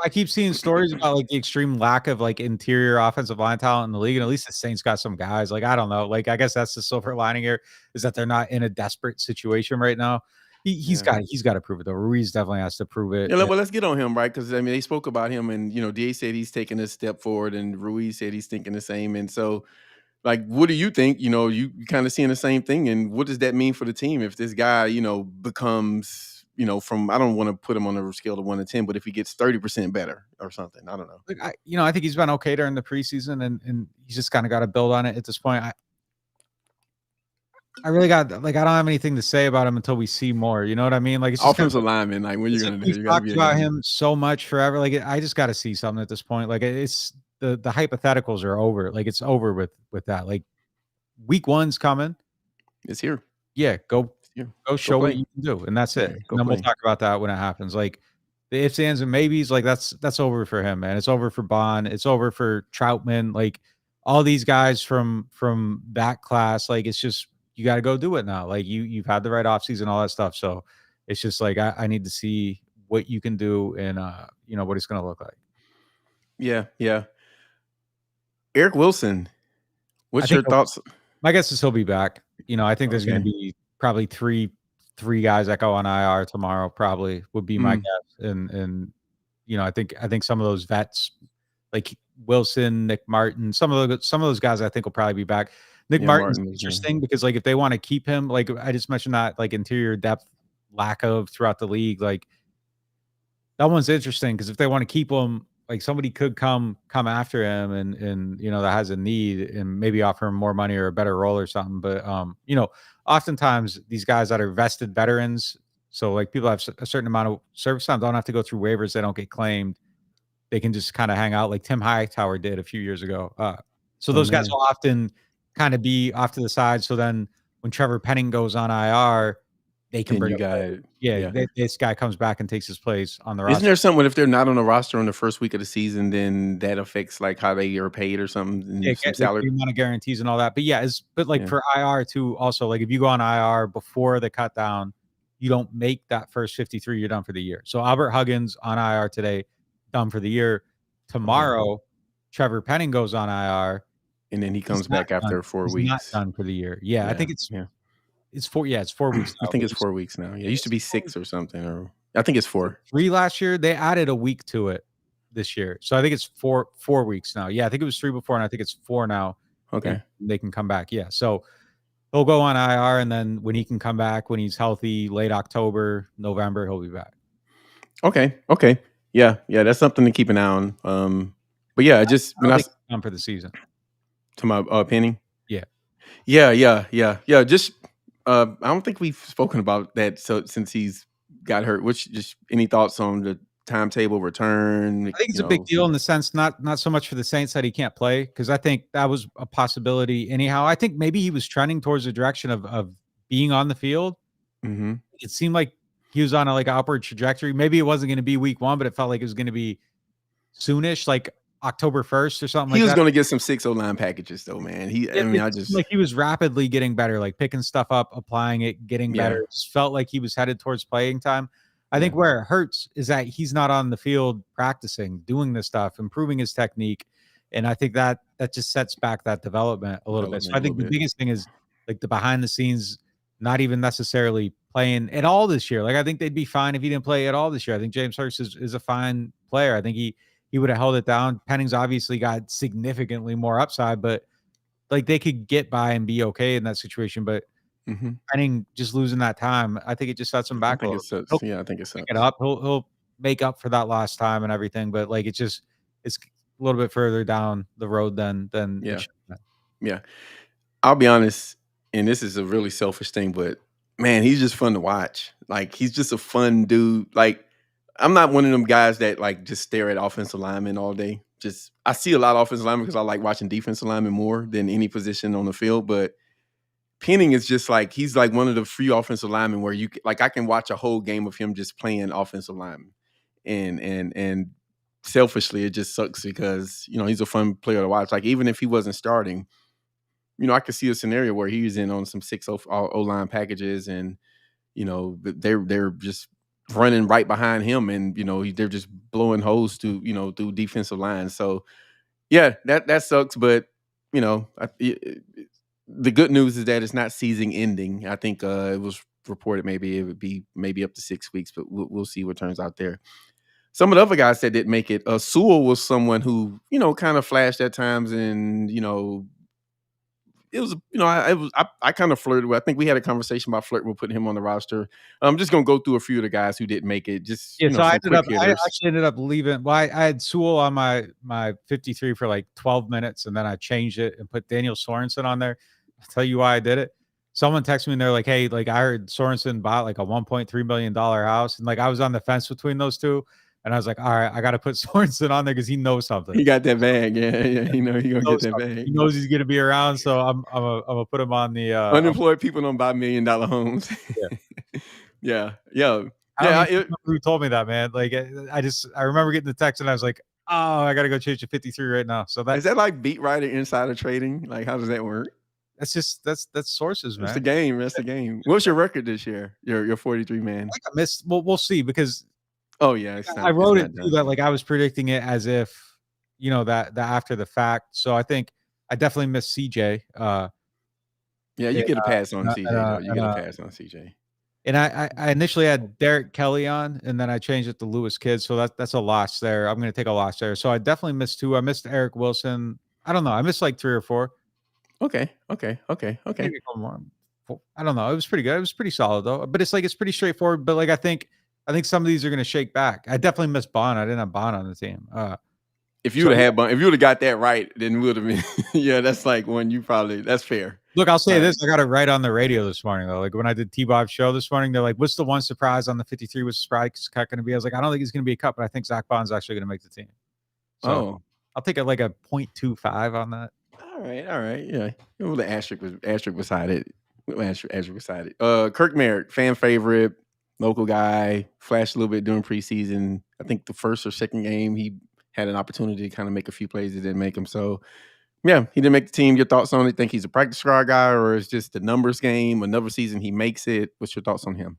I keep seeing stories about like the extreme lack of like interior offensive line talent in the league, and at least the Saints got some guys. Like, I don't know. Like, I guess that's the silver lining here, is that they're not in a desperate situation right now. He's got to prove it though. Ruiz definitely has to prove it. Yeah, well, let's get on him, right? Because they spoke about him, and Da said he's taking a step forward, and Ruiz said he's thinking the same. And so, like, what do you think? You kind of seeing the same thing, and what does that mean for the team if this guy, becomes, from, I don't want to put him on a scale of 1 to 10, but if he gets 30% better or something, I don't know. Like, I think he's been okay during the preseason, and he's just kind of got to build on it at this point. I really got, like, I don't have anything to say about him until we see more. You know what I mean? Like, it's just offensive lineman. Like, what are you gonna do? We've talked about him so much forever. Like, I just got to see something at this point. Like, it's the hypotheticals are over. Like, it's over with that. Like, week 1's coming. It's here. Yeah, go show what you can do, and that's it. And then we'll talk about that when it happens. Like, the ifs, ands, and maybes, like that's over for him, man. It's over for Bond. It's over for Troutman. Like, all these guys from that class. Like, it's just, you got to go do it now. Like, you've had the right offseason, all that stuff. So it's just like, I need to see what you can do and what it's going to look like. Yeah. Eric Wilson, what's your thoughts? My guess is he'll be back. I think there's going to be probably three guys that go on IR tomorrow. Probably would be my guess. And I think some of those vets like Wilson, Nick Martin, some of those guys I think will probably be back. Nick Martin's interesting because, like, if they want to keep him, like I just mentioned, that like interior depth lack of throughout the league, like that one's interesting because if they want to keep him, like somebody could come after him and that has a need and maybe offer him more money or a better role or something. But oftentimes these guys that are vested veterans, so like people have a certain amount of service time, don't have to go through waivers, they don't get claimed, they can just kind of hang out like Tim Hightower did a few years ago. So those guys will often kind of be off to the side. So then when Trevor Penning goes on IR, they can bring this guy comes back and takes his place on the roster. Isn't there something if they're not on the roster on the first week of the season, then that affects like how they are paid or something? Some salary, amount of guarantees and all that. But for IR too, also, like if you go on IR before the cut down, you don't make that first 53, you're done for the year. So Albert Huggins on IR today, done for the year. Tomorrow, Trevor Penning goes on IR. And then he comes back after 4 weeks. Not done for the year. Yeah, I think it's 4. Yeah, it's 4 weeks now. I think it's 4 weeks now. Yeah, it used to be 6 or something. Or I think it's 4. 3 last year. They added a week to it this year, so I think it's 4 weeks now. Yeah, I think it was 3 before, and I think it's 4 now. Okay, they can come back. Yeah, so he'll go on IR, and then when he can come back, when he's healthy, late October, November, he'll be back. Okay. Yeah, that's something to keep an eye on. But yeah, just when I come for the season. To my Penning? Yeah. Just I don't think we've spoken about that since he's got hurt. Just any thoughts on the timetable return? I think it's a big deal in the sense not so much for the Saints that he can't play, because I think that was a possibility anyhow. I think maybe he was trending towards the direction of being on the field. Mm-hmm. It seemed like he was on a like upward trajectory. Maybe it wasn't going to be week 1, but it felt like it was going to be soonish, like October 1st or something He like was that. going to get some 6 O-line packages though, man. It seemed like he was rapidly getting better, like picking stuff up, applying it, getting better. It just felt like he was headed towards playing time. I think where it hurts is that he's not on the field practicing, doing this stuff, improving his technique. And I think that just sets back that development a little bit. So I think the biggest thing is like the behind the scenes, not even necessarily playing at all this year. Like I think they'd be fine if he didn't play at all this year. I think James Hurst is a fine player. I think he would have held it down. Penning's obviously got significantly more upside, but like they could get by and be okay in that situation. But Penning just losing that time, I think it just sets him back. I think it sucks. Yeah, I think it sucks. It up. He'll make up for that lost time and everything, but like it's a little bit further down the road than yeah. I'll be honest, and this is a really selfish thing, but man, he's just fun to watch. Like he's just a fun dude. Like I'm not one of them guys that like just stare at offensive linemen all day. Just I see a lot of offensive linemen because I like watching defensive linemen more than any position on the field. But Penning is just like he's like one of the few offensive linemen where you like I can watch a whole game of him just playing offensive lineman. And selfishly, it just sucks because he's a fun player to watch. Like even if he wasn't starting, I could see a scenario where he's in on some 6 O-line packages, and they're just running right behind him, and they're just blowing holes through defensive lines. So yeah, that sucks. But the good news is that it's not season ending. I think it was reported maybe it would be up to 6 weeks, but we'll see what turns out there. Some of the other guys that didn't make it, Sewell was someone who kind of flashed at times, and it was, I kind of flirted with. I think we had a conversation about flirting with putting him on the roster. I'm just gonna go through a few of the guys who didn't make it. Just so I actually ended up leaving. Well, I had Sewell on my 53 for like 12 minutes, and then I changed it and put Daniel Sorensen on there. I'll tell you why I did it. Someone texted me and they're like, "Hey, like I heard Sorensen bought like a $1.3 million house," and like I was on the fence between those two. And I was like, all right, I got to put Sorensen on there because he knows something. He got that bag. Yeah. He gonna get that bag. He knows he's gonna be around, so I'm gonna put him on the unemployed people don't buy $1 million homes. Yeah. Who told me that, man? Like I remember getting the text and I was like, oh, I got to go change to 53 right now. So is that like beat writer insider trading? Like how does that work? That's sources, man. That's the game. What's your record this year? Your 43 man. I missed. Well, we'll see because. Oh yeah, I wrote it too that like I was predicting it as if that after the fact. So I think I definitely missed CJ. Yeah, you get a pass on CJ. You get a pass on CJ. And I initially had Derek Kelly on, and then I changed it to Lewis Kidd. So that's a loss there. I'm going to take a loss there. So I definitely missed 2. I missed Eric Wilson. I don't know. I missed like 3 or 4. Okay. I don't know. It was pretty good. It was pretty solid though. But it's pretty straightforward. But like I think some of these are going to shake back. I definitely missed Bond. I didn't have Bond on the team. If you would have had Bond, if you would have got that right, then would have been. Yeah, that's like one you probably. That's fair. Look, I'll say this: I got it right on the radio this morning though. Like when I did T-Bob's show this morning, they're like, "What's the one surprise on the 53? What's the surprise cut going to be?" I was like, "I don't think he's going to be a cut, but I think Zach Bond's actually going to make the team." So I'll take like a 0.25 on that. All right. Yeah, with the asterisk beside it. Asterisk beside it. Kirk Merritt, fan favorite. Local guy, flashed a little bit during preseason. I think the first or second game, he had an opportunity to kind of make a few plays that didn't make him. So, yeah, he didn't make the team. Your thoughts on it? Think he's a practice squad guy, or is just a numbers game? Another season he makes it. What's your thoughts on him?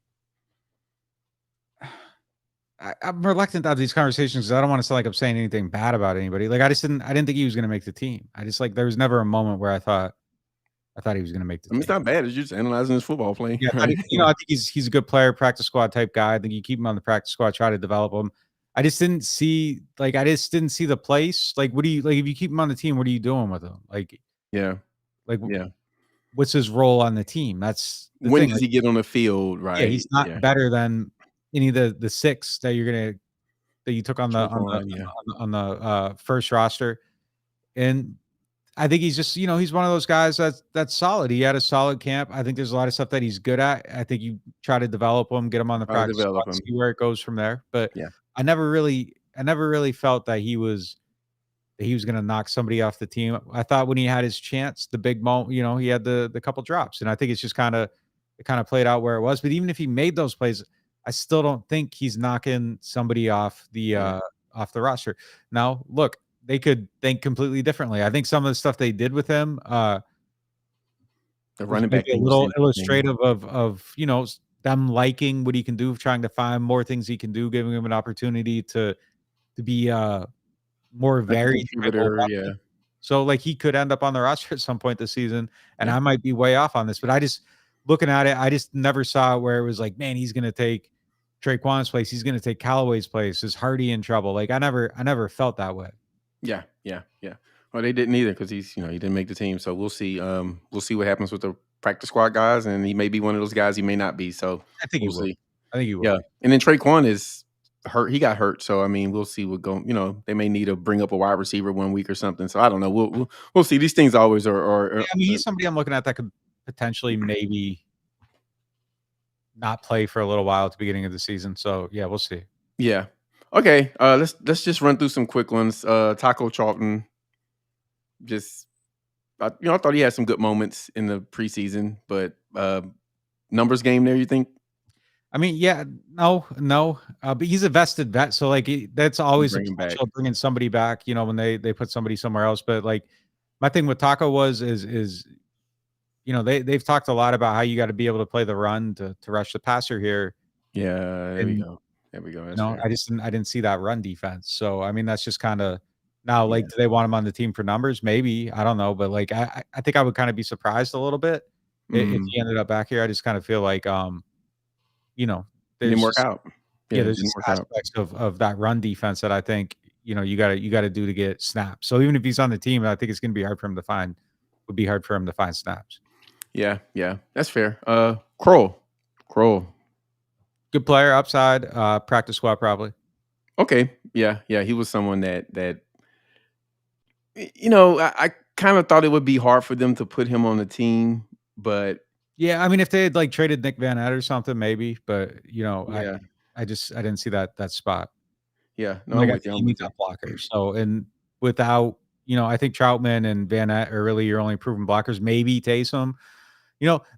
I'm reluctant to have these conversations because I don't want to sound like I'm saying anything bad about anybody. Like I didn't think he was going to make the team. I just like there was never a moment where I thought he was going to make the team. It's not bad. It's just analyzing his football play. Yeah, right? I think he's a good player, practice squad type guy. I think you keep him on the practice squad, try to develop him. I just didn't see the place. Like, what do you like if you keep him on the team? What are you doing with him? What's his role on the team? That's the when thing. Does he get on the field? Right? Yeah, he's not better than any of the 6 that you took on the first roster, and. I think he's just, he's one of those guys that's solid. He had a solid camp. I think there's a lot of stuff that he's good at. I think you try to develop him, get him on the practice squad, see where it goes from there. But yeah, I never really felt that he was going to knock somebody off the team. I thought when he had his chance, the big moment, he had the couple drops, and I think it's just it kind of played out where it was. But even if he made those plays, I still don't think he's knocking somebody off the roster. Now, look, they could think completely differently. I think some of the stuff they did with him The was running back maybe a thing was little interesting. illustrative of them liking what he can do, trying to find more things he can do, giving him an opportunity to be more Like a varied type of contributor, yeah. weapon. So, like, he could end up on the roster at some point this season, and Yeah. I might be way off on this, but I just looking at it, I just never saw it where it was like, man, he's gonna take Traquan's place, he's gonna take Callaway's place. Is Hardy in trouble? Like, I never felt that way. Yeah. Well, they didn't either because he didn't make the team. So we'll see. We'll see what happens with the practice squad guys, and he may be one of those guys. He may not be. So I think he we'll will. see. I think he will. Yeah, and then Traquan is hurt. He got hurt. So I mean, we'll see what go. They may need to bring up a wide receiver 1 week or something. So I don't know. We'll see. These things always are Yeah, I mean, he's somebody I'm looking at that could potentially maybe not play for a little while at the beginning of the season. So yeah, we'll see. yeah. Okay. Let's just run through some quick ones. Taco Charlton. Just I thought he had some good moments in the preseason, but numbers game there. You think? I mean, yeah, no, but he's a vested vet, so like that's always a Bring him back. potential of bringing somebody back. When they put somebody somewhere else. But like my thing with Taco is they've talked a lot about how you got to be able to play the run to rush the passer here. Yeah, there we go. That's fair. I didn't see that run defense. So I mean, that's just kind of now. Like, Yeah. do they want him on the team for numbers? Maybe, I don't know, but like I think I would kind of be surprised a little bit if he ended up back here. I just kind of feel like Didn't there's work just out. there's Didn't just work out. aspects of that run defense that I think you gotta do to get snaps. So even if he's on the team, I think it's gonna be hard for him to find. Would be hard for him to find snaps. Yeah, that's fair. Kroll. Good player, upside, practice squad probably. Okay, yeah. He was someone that I kind of thought it would be hard for them to put him on the team, but Yeah, I mean, if they had like traded Nick Van Ed or something, maybe. But yeah, I didn't see that spot. no, Like, I'm I with you. think I'm he with needs you. that blocker. So, and without, I think Troutman and Van Ed are really your only proven blockers. Maybe Taysom.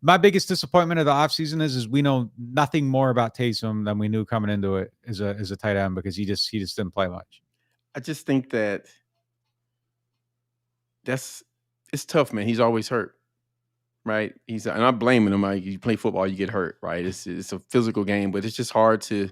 My biggest disappointment of the offseason is we know nothing more about Taysom than we knew coming into it as a tight end, because he just didn't play much. I just think that it's tough, man. He's always hurt, right? And I'm blaming him. Like, you play football, you get hurt, right? It's a physical game, but it's just hard to.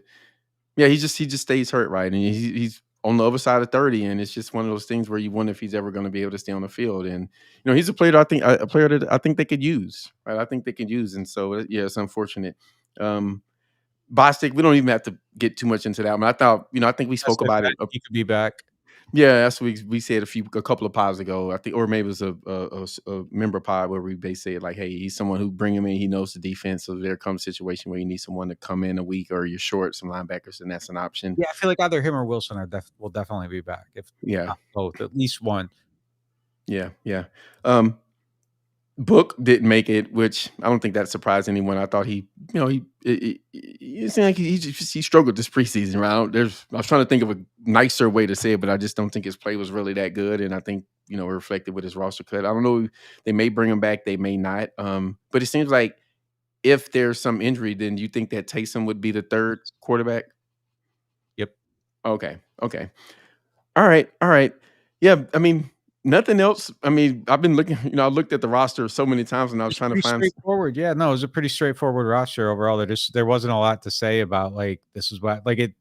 Yeah, he just stays hurt, right? And he's on the other side of 30, and it's just one of those things where you wonder if he's ever going to be able to stay on the field. And he's a player a player that I think they could use, right? I think they could use, and so yeah, it's unfortunate. Bostic, we don't even have to get too much into that. I thought, I think we spoke about it. He could be back. Yeah, that's what we said a couple of pods ago. I think, or maybe it was a member pod where we basically said like, hey, he's someone who bring him in. He knows the defense. So there comes a situation where you need someone to come in a week, or you're short some linebackers, and that's an option. Yeah, I feel like either him or Wilson will definitely be back. If not both, at least one. Yeah. Book didn't make it, which I don't think that surprised anyone. I thought he seemed like he struggled this preseason round. I was trying to think of a nicer way to say it, but I just don't think his play was really that good. And I think, it reflected with his roster cut. I don't know. They may bring him back. They may not. But it seems like if there's some injury, then you think that Taysom would be the third quarterback? Yep. Okay. All right. Yeah. I mean, nothing else. I mean, I've been looking, I looked at the roster so many times, and I was trying to find. Straightforward. Yeah, no, it was a pretty straightforward roster overall. There wasn't a lot to say about like this is what, like, it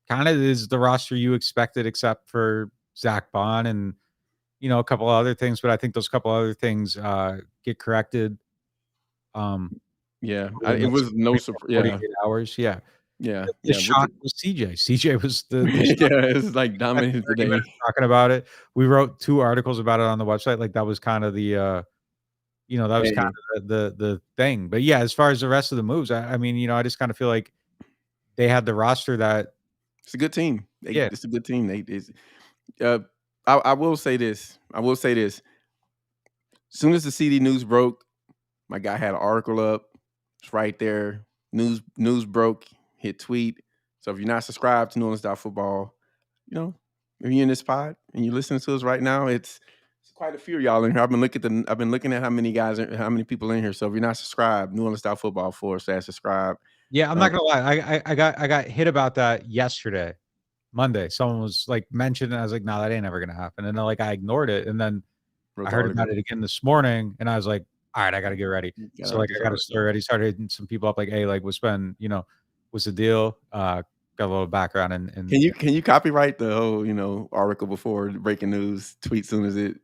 kind of is the roster you expected, except for Zach Bond and a couple of other things. But I think those couple other things get corrected. Yeah, it was no surprise. Yeah, 48 hours. Yeah. The shock was CJ. CJ was the yeah, it's like dominated the day. Talking about it, we wrote 2 articles about it on the website. Like, that was kind of the that was kind of the thing. But yeah, as far as the rest of the moves, I mean, I just kind of feel like they had the roster that it's a good team. It's a good team. I will say this. As soon as the CD news broke, my guy had an article up. It's right there. News broke. Hit tweet. So if you're not subscribed to NewOrleans.Football, if you're in this pod and you're listening to us right now, it's quite a few of y'all in here. I've been looking at how many people in here. So if you're not subscribed, NewOrleans.Football /subscribe. Yeah, I'm not gonna lie. I got hit about that yesterday, Monday. Someone was like mentioned, and I was like, "No, that ain't ever gonna happen." And then like I ignored it, and then Wrote I the heard about article. it again this morning, and I was like, "All right, I gotta get ready." You gotta So read like this I got to article. start ready. Started hitting some people up, like, "Hey, like, what's the deal?" Got a little background, and Can you copyright the whole article before the breaking news tweet soon as it?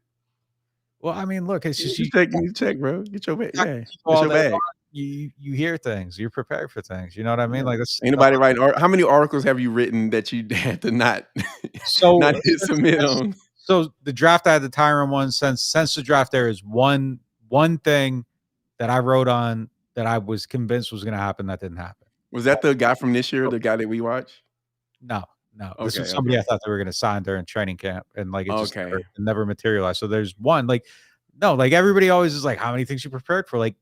well, I mean, look, it's just You check, bro. Get your bag. talk to Yeah, people get all your day bag. long, you hear things, you're prepared for things. You know what I mean? Yeah. Like that's Ain't nobody writing how many articles have you written that you had to not so not hit submit on? so the draft I had the Tyron one since the draft. There is one thing that I wrote on that I was convinced was going to happen that didn't happen. Was that the guy from this year, the guy that we watched? No, no. This was Okay, somebody I okay. thought they were gonna sign during training camp, and, like, it just Okay. never materialized. So there's one, like no, like, everybody always is like, "How many things you prepared for?" Like,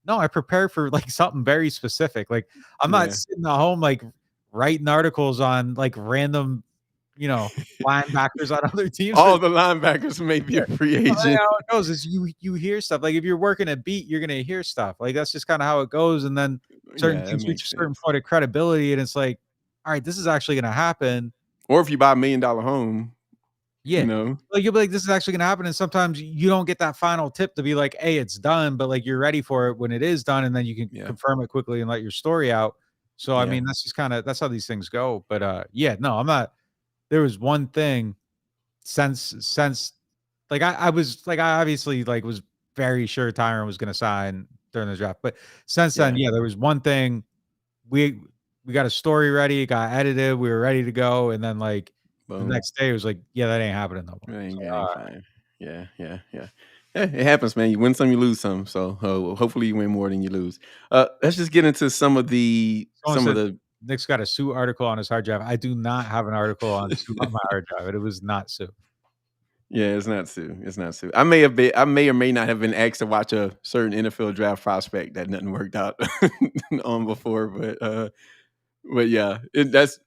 no, I prepared for, like, something very specific. Like, I'm not Yeah. sitting at home, like, writing articles on, like, random, you know, linebackers on other teams All because the linebackers may be a free how agent. it goes is you hear stuff. Like, if you're working a beat, you're gonna hear stuff. Like, that's just kinda how it goes, and then certain Yeah, that things reach makes a certain sense. point of credibility, and it's like, "Alright, this is actually gonna happen." Or if you buy $1 million home, you Yeah. know? Like, you'll be like, "This is actually gonna happen," and sometimes you don't get that final tip to be like, "Hey, it's done," but, like, you're ready for it when it is done, and then you can Yeah. confirm it quickly and let your story out. So, I Yeah. mean, that's just kinda that's how these things go, but, yeah, no, I'm not there was one thing since like, I was like, I obviously, like, was very sure Tyron was gonna sign during the draft, but since then, Yeah. yeah, there was one thing we we got a story ready, it got edited, we were ready to go, and then, like, the Boom. next day, it was like, "Yeah, that ain't happening no more." So, That ain't fine. Yeah, yeah, yeah. Yeah, it happens, man. You win some, you lose some. So hopefully you win more than you lose. Let's just get into some of the someone said Nick's got a Sue article on his hard drive. I do not have an article on Sue on my hard drive. It was not Sue. Yeah, it's not Sue. It's not Sue. I may or may not have been asked to watch a certain NFL draft prospect that nothing worked out on before, but yeah, that's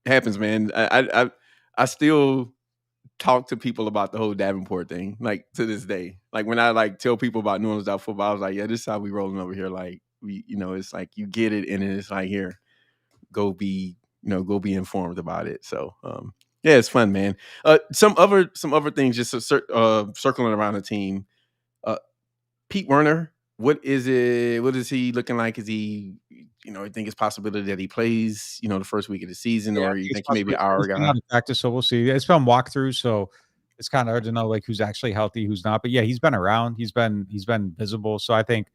happens, man. I still talk to people about the whole Davenport thing, like to this day. Like when I like tell people about NewOrleans.Football, I was like, yeah, this is how we rolling over here. Like it's like you get it, and then it's like here, go be informed about it. So yeah, it's fun, man. Some other things just circling around the team. Pete Werner, what is it? What is he looking like? Is he, you think it's possibility that he plays, the first week of the season, Yeah, I or think you it's think he may be possible. our He's been guy? out of practice, so we'll see. It's been walkthrough, so it's kinda hard to know, like, who's actually healthy, who's not. But yeah, he's been around. He's been visible. So I think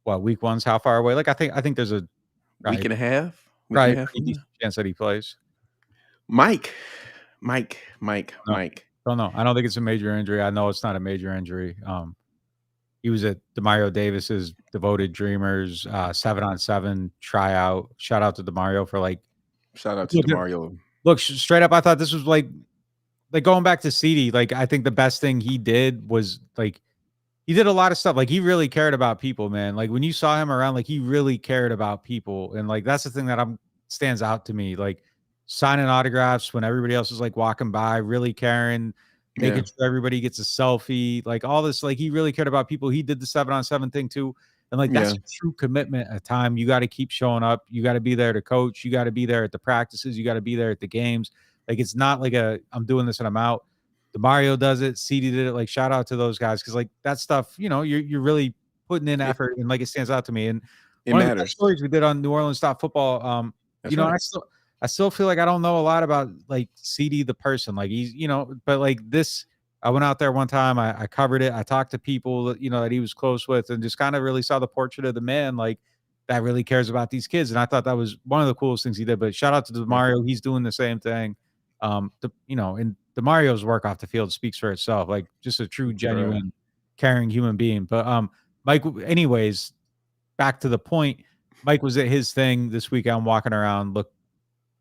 week one's how far away? Like, I think there's a Week probably and a half, week and probably a a half pretty from now. decent chance that he plays. Mike, Mike, Mike, No, Mike. don't know. I don't think it's a major injury. I know it's not a major injury. He was at Demario Davis's Devoted Dreamers 7-on-7 tryout. Shout out to Demario for like Shout out to look, Demario. straight up. I thought this was like going back to CD. Like I think the best thing he did was like he did a lot of stuff. Like he really cared about people, man. Like when you saw him around, like he really cared about people, and like that's the thing that stands out to me. Like signing autographs when everybody else is like walking by, really caring, Yeah, making sure everybody gets a selfie, like all this. Like he really cared about people. He did the 7-on-7 thing too, and like that's yeah, a true commitment. At time, you got to keep showing up. You got to be there to coach. You got to be there at the practices. You got to be there at the games. Like it's not like I'm doing this and I'm out. Demario does it, CD did it. Like shout out to those guys because like that stuff, you're really putting in it, effort and like it stands out to me. And it one of the best matters. stories we did on NewOrleans.Football, That's right. I still feel like I don't know a lot about like CD the person. Like he's, but like this, I went out there one time, I covered it, I talked to people that that he was close with, and just kind of really saw the portrait of the man like that really cares about these kids. And I thought that was one of the coolest things he did. But shout out to Yeah, Demario, he's doing the same thing. And Demario's work off the field speaks for itself, like just a true, bro. genuine, caring human being. But Mike, anyways, back to the point. Mike was at his thing this weekend, walking around,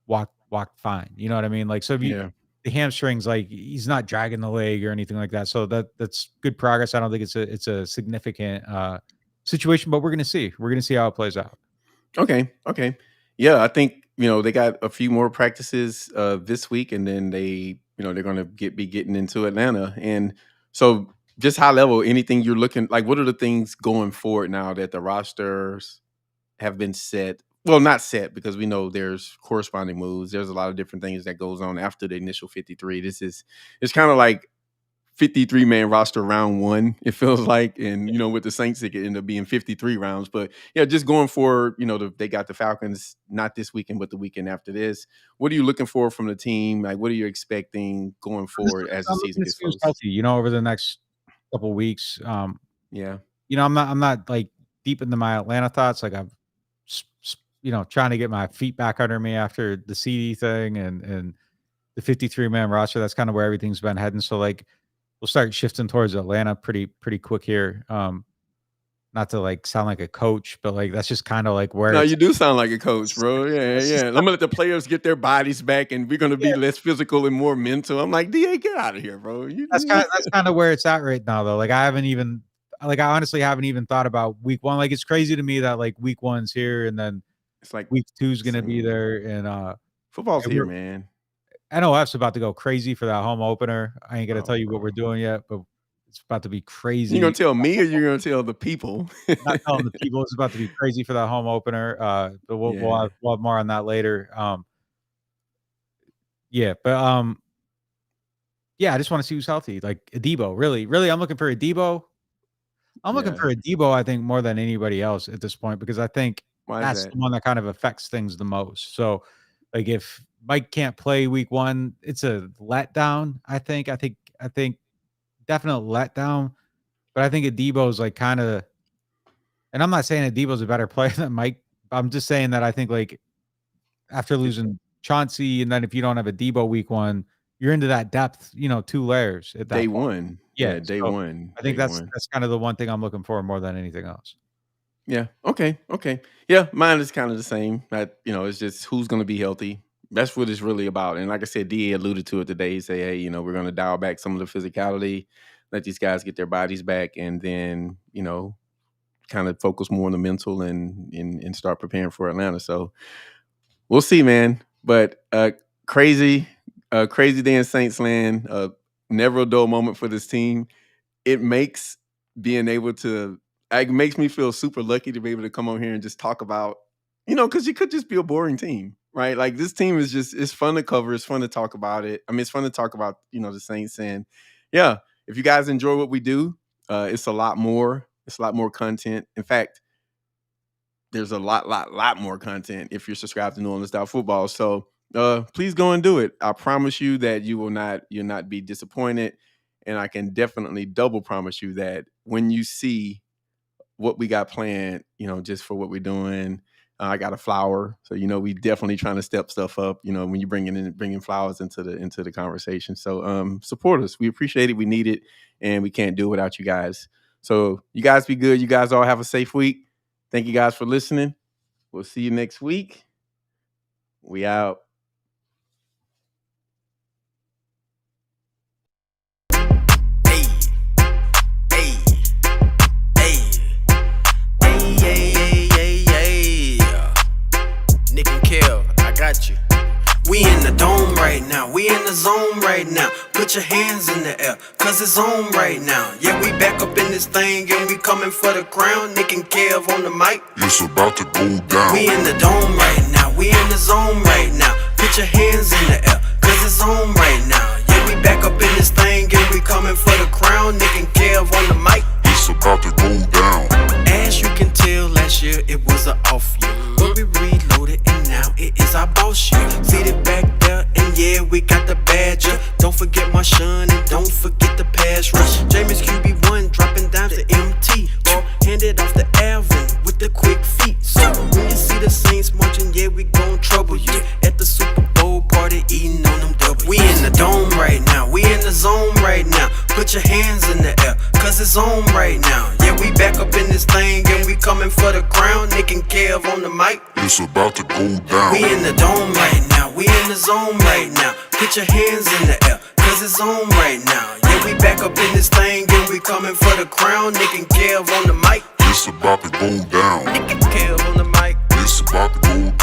walked fine. You know what I mean? Like, so if you Yeah. the hamstrings, like he's not dragging the leg or anything like that. So that's good progress. I don't think it's a significant situation, but we're gonna see. We're gonna see how it plays out. Okay. Okay. Yeah, I think they got a few more practices this week, and then they're going to be getting into Atlanta. And so, just high level, anything you're looking like, what are the things going forward now that the rosters have been set well, not set because we know there's corresponding moves. There's a lot of different things that goes on after the initial 53. It's kind of like 53-man roster round one, it feels like. And, with the Saints, it could end up being 53 rounds. But, yeah, just going for, they got the Falcons not this weekend, but the weekend after this. What are you looking for from the team? Like, what are you expecting going forward as the season gets close? Healthy, over the next couple of weeks. Yeah. I'm not like deep into my Atlanta thoughts. Like I'm, trying to get my feet back under me after the CD thing and the 53-man roster. That's kind of where everything's been heading. So like, we'll start shifting towards Atlanta pretty quick here. Not to like sound like a coach, but like that's just kind of like where. No, you do sound like a coach, bro. Yeah. I'm gonna let the players get their bodies back, and we're gonna be less physical and more mental. I'm like, DA, get out of here, bro. That's kind of where it's at right now, though. Like I honestly haven't even thought about week one. Like it's crazy to me that like week one's here, and then it's like week two's gonna be there, and football's here, man. NOF's about to go crazy for that home opener. I ain't gonna tell you what we're doing yet, but it's about to be crazy. You gonna tell me, or you're gonna tell the people? Not telling the people. It's about to be crazy for that home opener. But we'll have more on that later. Yeah, I just want to see who's healthy. Like Adebo, really, I'm looking for Adebo. I'm looking for Adebo, I think, more than anybody else at this point, because I think that's the one that kind of affects things the most. So, like, if Mike can't play week one, it's a letdown. I think definite letdown. But I think Adebo's like kind of, and I'm not saying Adebo's a better player than Mike. I'm just saying that I think like after losing Chauncey, and then if you don't have Adebo week one, you're into that depth, 2 layers at that day point. One. Yeah, day one. I think that's kind of the one thing I'm looking for more than anything else. Yeah. Okay. Yeah, mine is kind of the same. That it's just who's going to be healthy. That's what it's really about. And like I said, DA alluded to it today. He said, hey, we're going to dial back some of the physicality, let these guys get their bodies back, and then kind of focus more on the mental and start preparing for Atlanta. So we'll see, man. But crazy day in Saints land. Never a dull moment for this team. It makes being able to, it makes me feel super lucky to be able to come on here and just talk about, because you could just be a boring team, right? Like this team is just, it's fun to cover. It's fun to talk about it. I mean, it's fun to talk about, the Saints. And yeah, if you guys enjoy what we do, it's a lot more. It's a lot more content. In fact, there's a lot more content if you're subscribed to NewOrleans.Football. So please go and do it. I promise you that you'll not be disappointed. And I can definitely double promise you that when you see what we got planned, just for what we're doing, I got a flower. So, we definitely trying to step stuff up, when you're bringing flowers into the conversation. So support us. We appreciate it. We need it. And we can't do it without you guys. So you guys be good. You guys all have a safe week. Thank you guys for listening. We'll see you next week. We out. Nick and Kev, I got you. We in the dome right now, we in the zone right now. Put your hands in the air, cause it's on right now. Yeah, we back up in this thing and we coming for the crown. Nick and Kev on the mic. It's about to go down. We in the dome right now, we in the zone right now. Put your hands in the air, cause it's on right now. Yeah, we back up in this thing and we coming for the crown. Nick and Kev on the mic. It's about to go down. As you can tell, last year it was an off year, but we reloaded and now it is our boss year. Seated back there and yeah, we got the badger. Don't forget my shun and don't forget the pass rush. Jameis QB1 dropping down to MT, or handed off the Alvin with the quick feet. So when you see the Saints marching, yeah, we gon' trouble you at the Super Bowl party, eating on them double. We in the dome right now, we in the zone right now. Put your hands in the air, cause it's on right now. Yeah, we back up in this thing and we coming for the crown. Nick and Kev on the mic. It's about to go down. We in the dome right now, we in the zone right now. Put your hands in the air, cause it's on right now. Yeah, we back up in this thing and we coming for the crown. Nick and Kev on the mic. It's about to go down. Nick and Kev on the mic. It's about to go down.